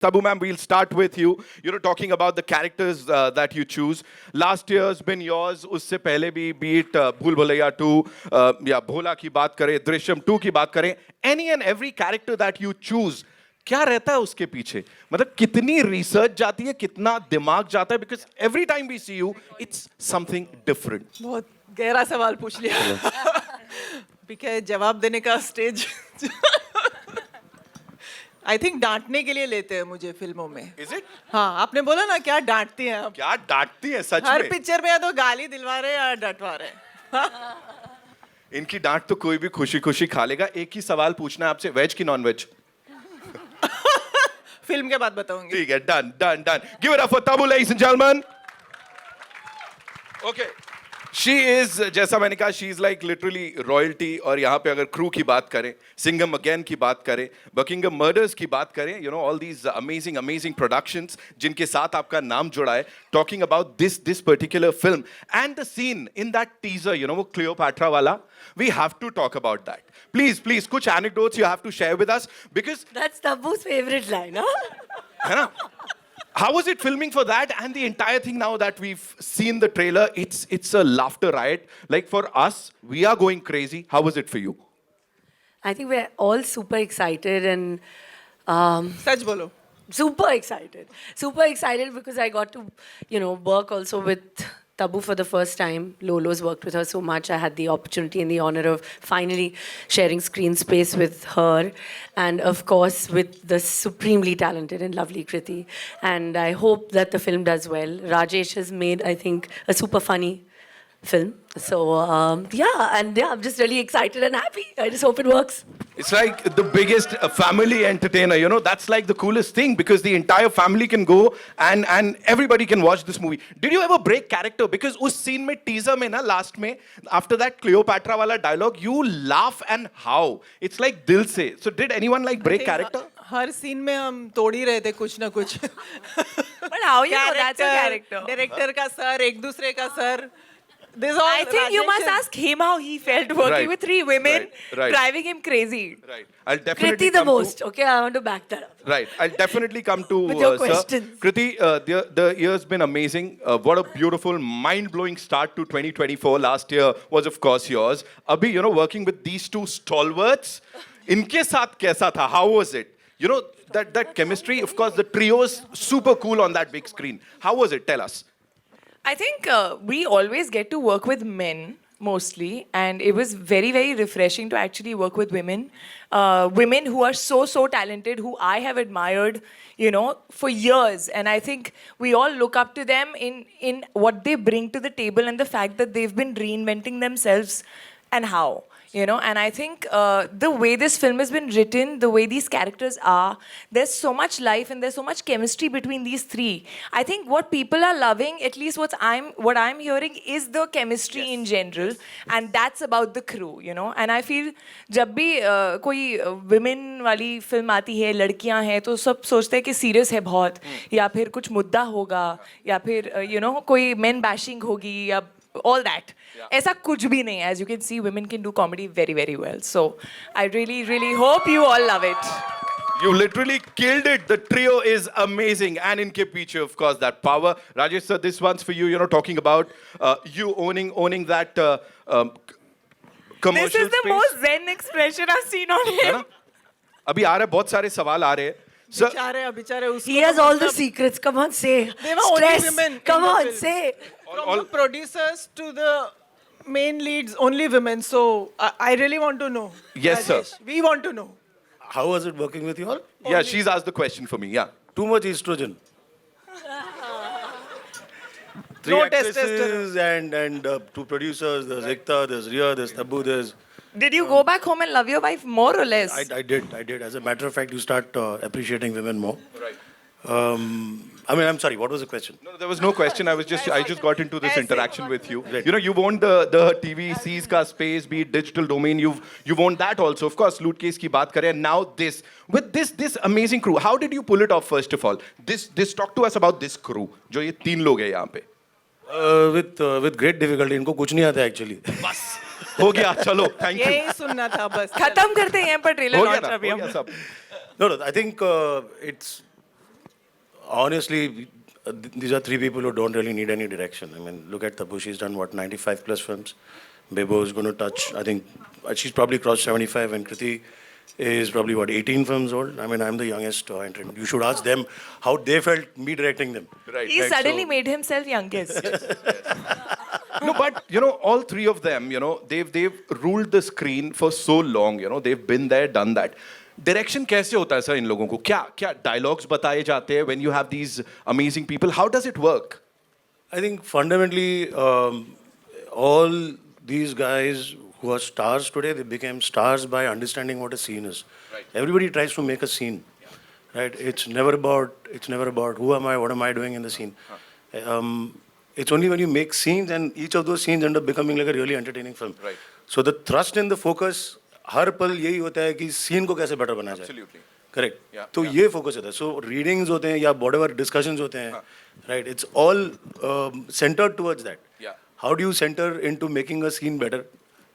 Taboo ma'am, we'll start with you. You know, talking about the characters that you choose. Last year's been yours. उससे पहले भी beat भूल भुलैया 2 या भोला की बात करें, दृश्यम 2 की बात करें. Any and every character that you choose, क्या रहता है उसके पीछे? मतलब कितनी रिसर्च जाती है, कितना दिमाग जाता है? Because every time we see you, it's something different. बहुत गहरा सवाल पूछ लिया. बिकॉज जवाब देने का स्टेज आई थिंक डांटने के लिए लेते हैं मुझे फिल्मों में. Is it? हाँ, आपने बोला ना क्या डांटती हैं आप. क्या डांटती है सच हर में? पिक्चर में या तो गाली दिलवा रहे हैं या डटवा रहे हैं. इनकी डांट तो कोई भी खुशी खुशी खा लेगा. एक ही सवाल पूछना है आपसे, वेज की नॉन वेज? फिल्म के बाद बताऊंगी. ठीक है, done done done. Give it up for Taboo, ladies and gentlemen. Okay. She is, जैसा मैंने कहा, she is like literally royalty. और यहाँ पे अगर crew की बात करें, Singham Again की बात करें, Buckingham Murders की बात करें, you know, all these amazing productions जिनके साथ आपका नाम जुड़ा है. Talking about this particular film and the scene in that teaser, you know, वो Cleopatra वाला, we have to talk about that. Please, कुछ anecdotes you have to share with us because That's Taboo's favorite line, huh? है ना? How was it filming for that and the entire thing? Now that we've seen the trailer, it's a laughter riot. Like for us, we are going crazy. How was it for you? I think we're all super excited and सच बोलो. super excited. Super excited because I got to, work also with Taboo for the first time. Lolo's worked with her so much. I had the opportunity and the honor of finally sharing screen space with her. And of course, with the supremely talented and lovely Kriti. And I hope that the film does well. Rajesh has made, I think, a super funny film. So, I'm just really excited and happy. I just hope it works. It's like the biggest family entertainer, you know. That's like the coolest thing because the entire family can go and everybody can watch this movie. Did you ever break character? Because उस scene में teaser में ना last में after that Cleopatra वाला dialogue, you laugh and how. It's like दिल से. So did anyone like break character? Her scene में हम तोड़ ही रहे थे कुछ ना कुछ. But how you know that's a character? Director का सर, एक दूसरे का sir. I think you must ask him how he felt working Right. with three women Right. driving him crazy. Right. I'll definitely Kriti the come most. Okay, I want to back that up. Right. I'll definitely come to With your sir. questions. Kriti, the year's been amazing. What a beautiful, mind-blowing start to 2024. Last year was, of course, yours. Abhi, you know, working with these two stalwarts, इनके साथ कैसा था? How was it? You know, that chemistry, of course, the trio's super cool on that big screen. How was it? Tell us. I think we always get to work with men mostly, and it was very, very refreshing to actually work with women. Women who are so talented, who I have admired, for years. And I think we all look up to them in what they bring to the table and the fact that they've been reinventing themselves and how. And I think the way this film has been written, the way these characters are, there's so much life and there's so much chemistry between these three. I think what people are loving, at least what I'm hearing, is the chemistry in general, and that's about the crew, And I feel जब भी कोई women वाली film आती है, लड़कियां हैं, तो सब सोचते हैं कि serious है बहुत, या फिर कुछ मुद्दा होगा, या फिर कोई men bashing होगी, या all that. ऐसा कुछ भी नहीं. As you can see, women can do comedy very, very well. So I really, really hope you all love it. You literally killed it. The trio is amazing. And in ke piche, of course, that power. Rajesh sir, this one's for you, talking about you owning that commercial This is the space. most zen expression I've seen on है him. ना? अभी आ रहे हैं, बहुत सारे सवाल आ रहे हैं. Sir, बेचारे उसको. He has all the secrets. Come on, say. They were only Stress. women in Come the on, film. say. From the producers to the main leads, only women. So I really want to know. Yes, sir. Rajesh, we want to know. How was it working with you all? yeah, she's asked the question for me. Yeah. Too much estrogen. Three No actresses and two producers. There's Ekta, there's Ria, there's Taboo, there's... Did you go back home and love your wife more or less? I did. As a matter of fact, you start appreciating women more. Right. I'm sorry, what was the question? No, there was no question. I just got into this interaction with you. You've owned the TVC's ka space, be it digital domain. You've owned that also. Of course, Loot Case ki baat kare. And now this. With this amazing crew, how did you pull it off, first of all? This talk to us about this crew. जो ये तीन लोग हैं यहाँ पे. With great difficulty. इनको कुछ नहीं आता actually. बस हो गया, चलो, thank you. यही सुनना था बस. खत्म करते हैं पर ट्रेलर हो गया लॉन्च ना, अभी हो हम. गया सब. No, I think it's honestly, these are three people who don't really need any direction. I mean, look at Taboo. She's done what, 95 plus films. Bebo is going to touch, I think, she's probably crossed 75, and Kriti is probably what, 18 films old. I mean, I'm the youngest entrant. You should ask them how they felt me directing them. Right. He right. suddenly So- made himself youngest. No, but you know, all three of them, you know, they've ruled the screen for so long. You know, they've been there, done that. Direction कैसे होता है sir इन लोगों को? क्या dialogues बताए जाते हैं when you have these amazing people? How does it work? I think fundamentally, all these guys who are stars today, they became stars by understanding what a scene is. Right. Everybody tries to make a scene, right? It's never about who am I, what am I doing in the scene. It's only when you make scenes, and each of those scenes end up becoming like a really entertaining film. Right. So the thrust and the focus, हर पल यही होता है कि scene को कैसे better बनाया जाए. Absolutely. Correct. Yeah, तो yeah. ये focus होता है. So readings होते हैं या whatever discussions होते हैं, right? It's all centered towards that. Yeah. How do you center into making a scene better,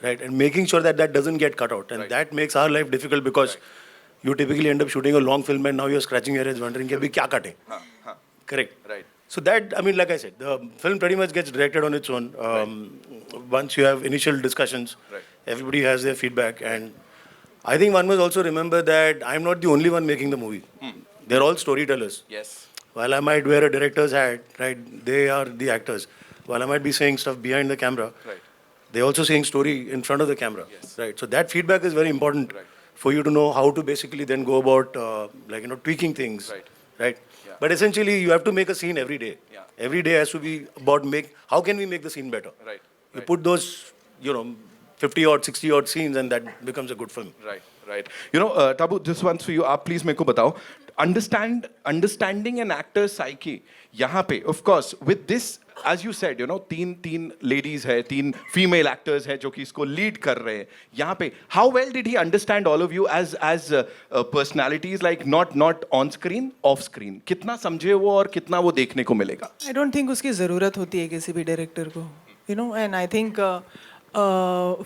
right? And making sure that that doesn't get cut out. And Right. that makes our life difficult because you typically end up shooting a long film and now you're scratching your head wondering कि अभी क्या काटें. Correct. Right. So that, I mean, like I said, the film pretty much gets directed on its own. Once you have initial discussions, Right. everybody has their feedback. And I think one must also remember that I'm not the only one making the movie. They're all storytellers. Yes. While I might wear a director's hat, right, they are the actors. While I might be saying stuff behind the camera, Right. they're also saying story in front of the camera. Yes. Right. So that feedback is very important Right. for you to know how to basically then go about, tweaking things. Right. Right. Yeah. But essentially, you have to make a scene every day. Yeah. Every day has to be about how can we make the scene better? Right. You put those, 50 odd, 60 odd scenes, and that becomes a good film. Right, right. You know, Taboo, this one's for you. आप please मेरे को बताओ. Understanding an actor's psyche. यहाँ पे, of course, with this, as you said, तीन ladies है, तीन female actors है जो कि इसको lead कर रहे हैं. यहाँ पे, how well did he understand all of you as personalities, like not on screen, off screen? कितना समझे वो और कितना वो देखने को मिलेगा? I don't think उसकी ज़रूरत होती है किसी भी डायरेक्टर को, and I think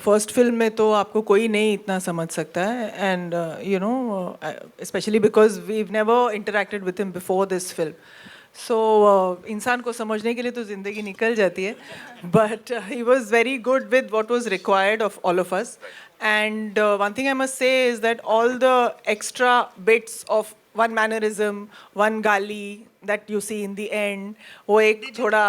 first film में तो आपको कोई नहीं इतना समझ सकता है, and specially because we never interacted with him before this film. So इंसान को समझने के लिए तो ज़िंदगी निकल जाती है, but he was very good with what was required of all of us. And one thing I must say is that all the extra bits of one mannerism, one gali that you see in the end, वो एक थोड़ा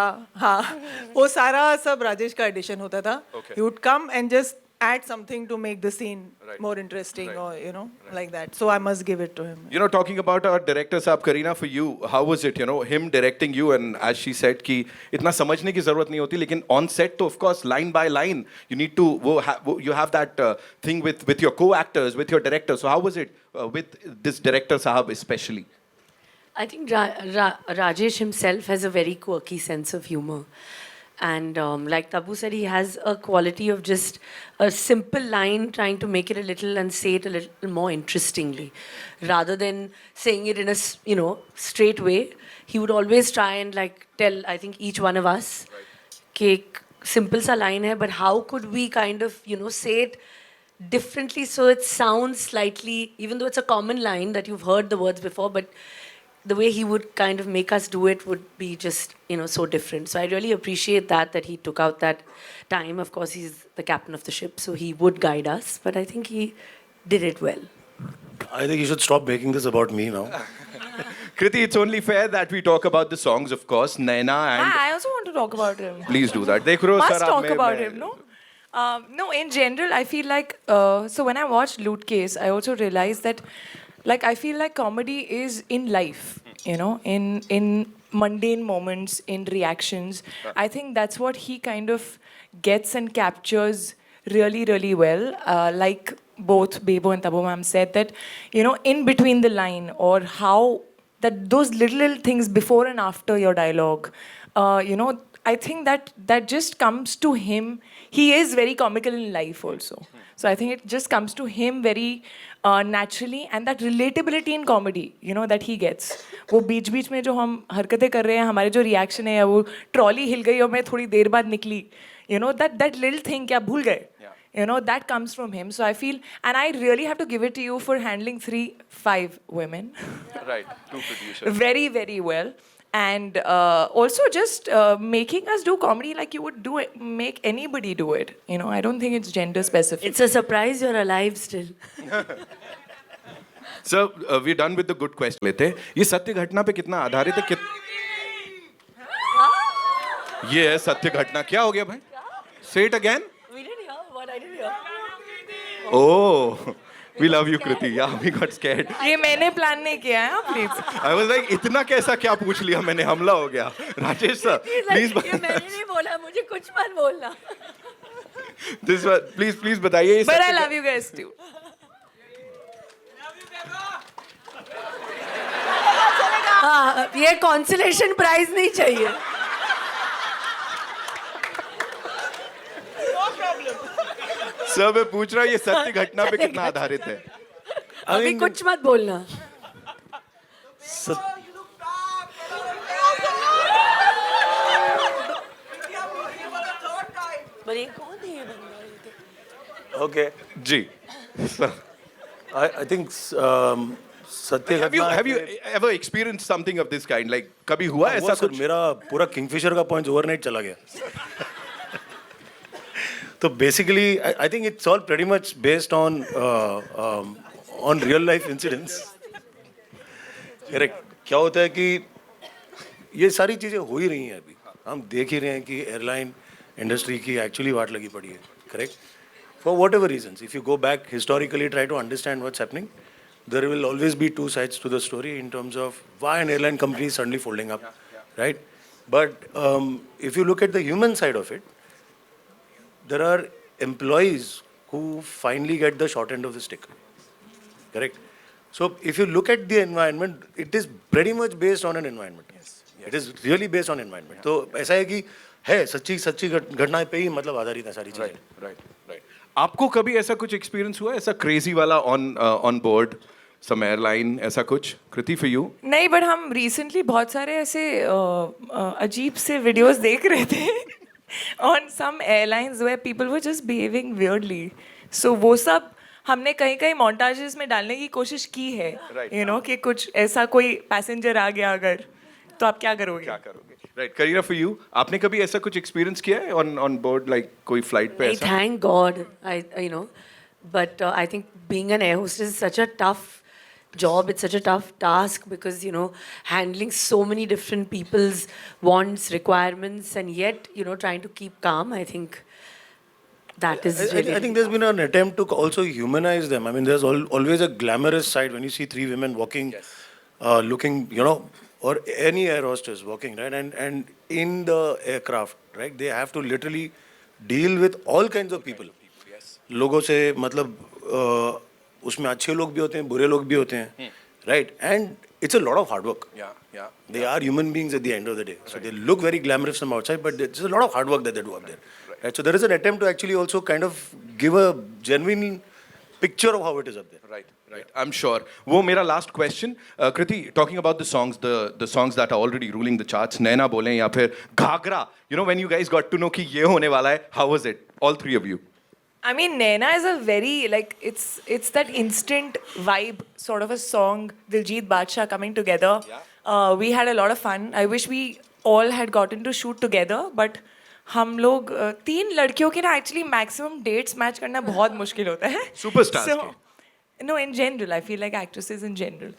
वो सारा सब राजेश का addition होता था. Okay. He would come and just add something to make the scene Right. more interesting, Right. or like that. So I must give it to him. Talking about our director साहब, Kareena, for you, how was it, him directing you, and as she said कि इतना समझने की ज़रूरत नहीं होती, लेकिन on set तो of course line by line you need to you have that thing with your co-actors, with your director. So how was it with this director साहब especially? I think Rajesh himself has a very quirky sense of humor. And like Taboo said, he has a quality of just a simple line, trying to make it a little and say it a little more interestingly. Rather than saying it in a, straight way, he would always try and tell, I think, each one of us, कि simple sa line hai, but how could we kind of, say it differently so it sounds slightly, even though it's a common line that you've heard the words before, but the way he would kind of make us do it would be just, so different. So I really appreciate that he took out that time. Of course, he's the captain of the ship, so he would guide us, but I think he did it well. I think you should stop making this about me now. Kriti, it's only fair that we talk about the songs, of course. Naina and... I also want to talk about him. Please do that. Dekh rahe ho, Must sir, talk aap about mein- him, no? No, in general, I feel like, so when I watched Loot Case, I also realized that, I feel like comedy is in life, in mundane moments, in reactions. I think that's what he kind of gets and captures really, really well. Like both Bebo and Taboo ma'am said that, in between the line, or how that those little things before and after your dialogue, I think that just comes to him. He is very comical in life also. So I think it just comes to him very naturally, and that relatability in comedy, that he gets. वो बीच में जो हम हरकतें कर रहे हैं, हमारे जो reaction है, या वो ट्रॉली हिल गई और मैं थोड़ी देर बाद निकली, that little thing क्या भूल गए, You know, that comes from him. So I feel, and I really have to give it to you for handling 5 women. Right, two producers. Very, very well. And also just making us do comedy like you would do it, make anybody do it. You know, I don't think it's gender specific. It's a surprise you're alive still. So we're done with the good question. लेते हैं। ये सत्य घटना पे कितना आधारित है? ये है सत्य घटना। क्या हो गया भाई? Say it again. We didn't hear what I didn't hear. Oh, we love you, Kriti. Yeah, we got scared. ये मैंने प्लान नहीं किया है, प्लीज. I was like, इतना कैसा क्या पूछ लिया मैंने? हमला हो गया. Rajesh sir, please. ये मैंने नहीं बोला, मुझे कुछ मत बोलना. This one, please बताइए. ये But I सत्य- love you guys too. हाँ, ये consolation prize नहीं चाहिए. सर मैं पूछ रहा हूँ ये सत्य घटना पे कितना आधारित है? अभी कुछ मत बोलना. पर ये कौन है ये बंदा? Okay. Ji. Sir, I think सत्य have you घटना ever experienced something of this kind? Like कभी हुआ ऐसा हुआ सर, कुछ? मेरा पूरा किंगफिशर का पॉइंट ओवरनाइट चला गया. तो basically I think it's all pretty much based on real life incidents. Correct. क्या होता है कि ये सारी चीज़ें हो ही रही हैं अभी. हम देख ही रहे हैं कि एयरलाइन इंडस्ट्री की एक्चुअली वाट लगी पड़ी है. Correct. For whatever reasons, if you go back historically try to understand what's happening, there will always be two sides to the story in terms of why an airline company is suddenly folding up, right? But if you look at the human side of it, there are employees who finally get the short end of the stick, correct? So if you look at the environment, it is pretty much based on an environment. Yes. It is really based on environment. तो ऐसा है कि है सच्ची घटनाएं पे ही मतलब आधारित है सारी चीजें. Right. आपको कभी ऐसा कुछ एक्सपीरियंस हुआ ऐसा क्रेजी वाला ऑन बोर्ड सम एयरलाइन ऐसा कुछ? Kriti for you? नहीं, बट हम रिसेंटली बहुत सारे ऐसे अजीब से वीडियोस देख रहे थे on some airlines where people were just behaving weirdly. So वो सब हमने कहीं कहीं मोन्टाजेस में डालने की कोशिश की है. यू नो कि कुछ ऐसा कोई पैसेंजर आ गया अगर, तो आप क्या करोगे? राइट. करीना फॉर यू, आपने कभी ऐसा कुछ एक्सपीरियंस किया है ऑन बोर्ड लाइक कोई फ्लाइट पे ऐसा? Thank God, you know, but I think being an air hostess is such a tough job. It's such a tough task because you know handling so many different people's wants, requirements, and yet you know trying to keep calm. I think that is really. I think there's been an attempt to also humanize them. I mean, there's always a glamorous side when you see 3 women walking, looking, you know, or any air hostess walking, right? And in the aircraft, right? They have to literally deal with all kinds of people. लोगों से मतलब उसमें अच्छे लोग भी होते हैं, बुरे लोग भी होते हैं, right? And it's a lot of hard work. Yeah. They are human beings at the end of the day. So they look very glamorous from outside, but it's a lot of hard work that they do up there. Right? So there is an attempt to actually also kind of give a genuine picture of how it is up there. Right. I'm sure. वो मेरा last question. Kriti, talking about the songs that are already ruling the charts, नैना बोलें या फिर Ghaghara. You know when you guys got to know कि ये होने वाला है, how was it? All 3 of you. I mean, Naina is a very, like, it's that instant vibe sort of a song, Diljit Badshah coming together. We had a lot of fun. I wish we all had gotten to shoot together, but हम लोग 3 लड़कियों के ना actually maximum dates match करना बहुत मुश्किल होता है. Superstars So, के. no, in general, I feel like actresses in general.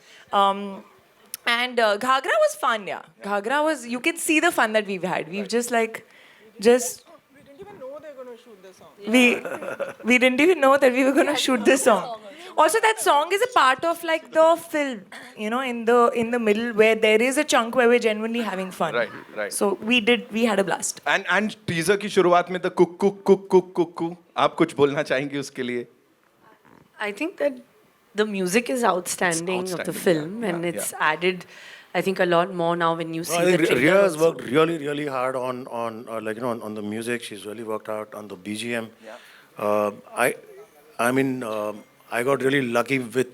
And Ghagra was fun, yeah. Ghagra was, you can see the fun that we've had. We've just We didn't even know they were going to shoot the song. we didn't even know that we were going to shoot this song. Also, that song is a part of like the film, you know, in the middle where there is a chunk where we're genuinely having fun. Right. So we had a blast. And teaser की शुरुआत में तो cook आप कुछ बोलना चाहेंगे उसके लिए? I think that the music is outstanding of the outstanding, film, yeah, and yeah, it's added, I think, a lot more now when you see I the think trailer Ria has also. worked really hard on like, you know, on the music. She's really worked out on the BGM. I mean, I got really lucky with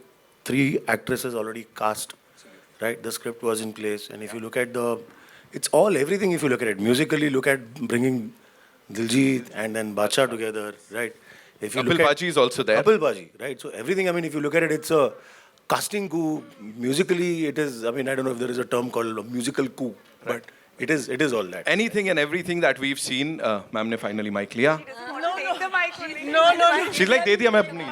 3 actresses already cast, right? The script was in place, and if you look at it's all everything. If you look at it musically, look at bringing Diljit and then Badshah together, right? If you Kapil look at Baji is also there. Kapil Baji, right? So everything. I mean, if you look at it, it's a casting coup. Musically, it is. I mean, I don't know if there is a term called a musical coup, but it is. It is all that. Anything and everything that we've seen, ma'am ne finally mic liya. No. She's like, दे दिया मैं अपनी.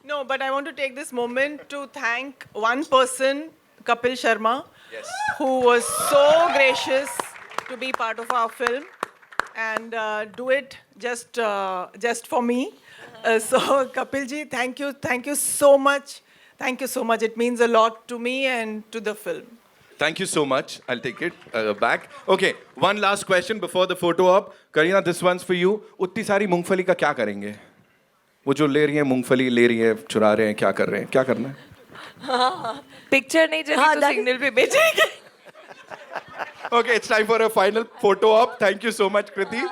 No, but I want to take this moment to thank one person, Kapil Sharma, who was so gracious to be part of our film and do it just for me. So Kapil ji, thank you so much. Thank you so much. It means a lot to me and to the film. Thank you so much. I'll take it back. Okay, one last question before the photo op. Kareena, this one's for you. उतनी सारी मूंगफली का क्या करेंगे? वो जो ले रही है मूंगफली ले रही है, चुरा रहे हैं, क्या कर रहे हैं? क्या करना है? पिक्चर नहीं चली तो सिग्नल पे भेजेंगे. Okay, it's time for a final photo op. Thank you so much, Kriti.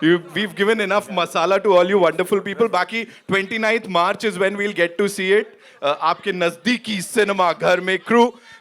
We've given enough masala to all you wonderful people. बाकी 29th March is when we'll get to see it. आपके नजदीकी cinema घर में crew.